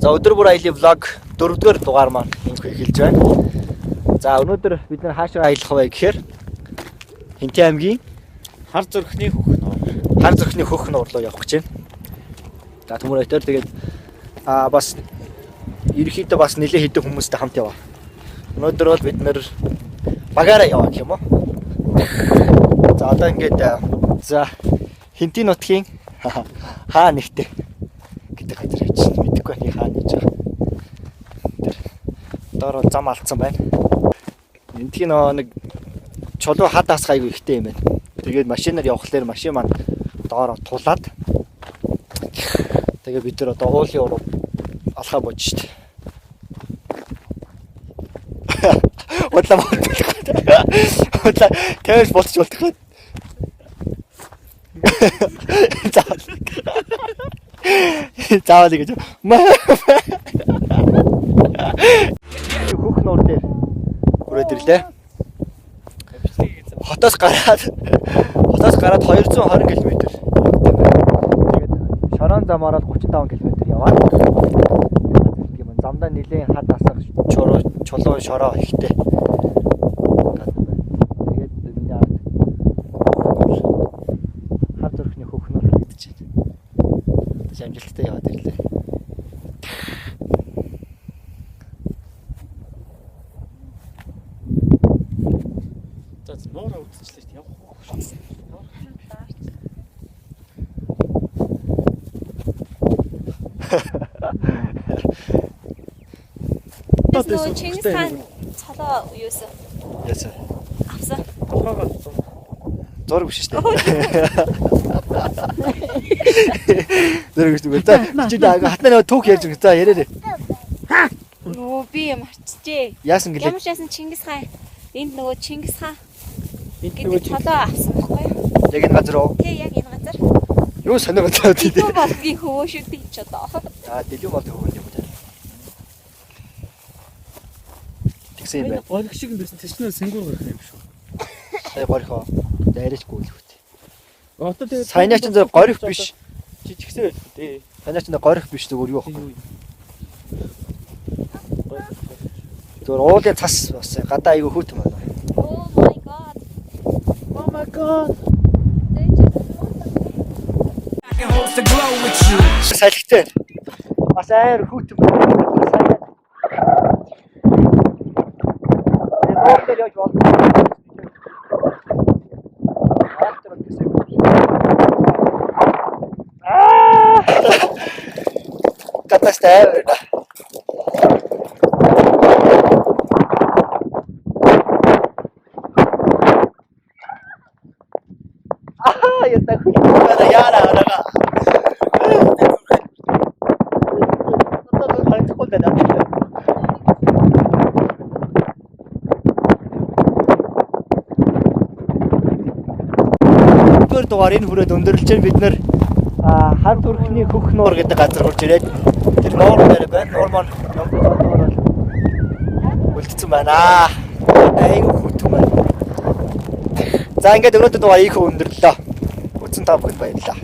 За өдөр бүр аялын влог 4-р дугаар маань инх эхэлж байна. За өнөөдөр бид нэр хаашаа аялах вэ гэхээр Хинтээ аймгийн хар зүрхний хөх нуур руу явах гэж байна. За төмөрөйтөр тэгээд бас ерөнхийдөө бас нэлээд хэдэн хүмүүстэй хамт яваа. Өнөөдөр бол бид нэр багаараа яваа гэх юм уу. За одоо ингээд за Хинтээ нутгийн хаа нэгтэй гэдэг газар явж байна. Мэдэхгүй байна хаа гэж байгаа. Тэр доор зам алдсан байна. Эндхийн нэг чулуу хад хас гайгүй ихтэй юм байна. Тэгээд машинаар явхлаар машин маань доороо тулаад тэгээд бид нэр одоо уулын уруу алхаа бож штт. Удлаа тавьж болчих болтгоо. Заавал гэж хөх нуур дээр хүрээд ирлээ. Хотоос гараад 220 км. Тэгээд шорон замаараа 35 км яваад. Тийм замдаа нэлээд хад асах чулуу шороо ихтэй. Тэгээд миний ард хар зүрхний хөх нуур харагдаж байна. Амжилттай яваад ирлээ. За нуураа үзчихлээ шүү дээ. Явах. Тэс Чингис хаан цолоо юусэн? Яасан. Авсан. Толгоогоо зураг биш шүү дээ. Зураг биш үү? За чи хатнаа нөгөө түүх ярьж байгаа. За яриарэ. Нөө би марчжээ. Яасан гэлээ? Ямар ч яасан Чингис хаан энд нөгөө Чингис хаан энд гэдэг цолоо авсан байхгүй юу? Яг энэ газар уу? Тий, яг энэ газар. Юу сонирхол таа тий. Илүү болдгийн хөвөө шүү дээ ч одоо. Дэлүү бол хөвөн юм даа. Тэгсэн юм байна. Горих шиг байсан тэснээ сэнгүүр гарах юм шүү. Сая горихоо дайрачгүй л хөт. Одоо тэгээд Саяны ч зэ горих биш. Жижигсэн байл дээ. Саяны ч горих биш зүгээр юу вэ? Зүгээр уулын цас бас гадаа айгүй хөт юм байна. Oh my god. Oh my god. Салхитай. Бас аяар хөт юм байна. Тэгээд явж болно. Катастрофа. Я так хочу, яра. Дугаар энэ хүрээд өндөрлж бид нэр хар зүрхний хөх нуур гэдэг газар хурж ирээд тэр нуур дээр байна. Нуур маань үлдсэн байна. Айгу хөтөн байна. За ингээд өнөөдөр дугаар их өндөрлөө. Үзэн та бүхэнд баярлалаа.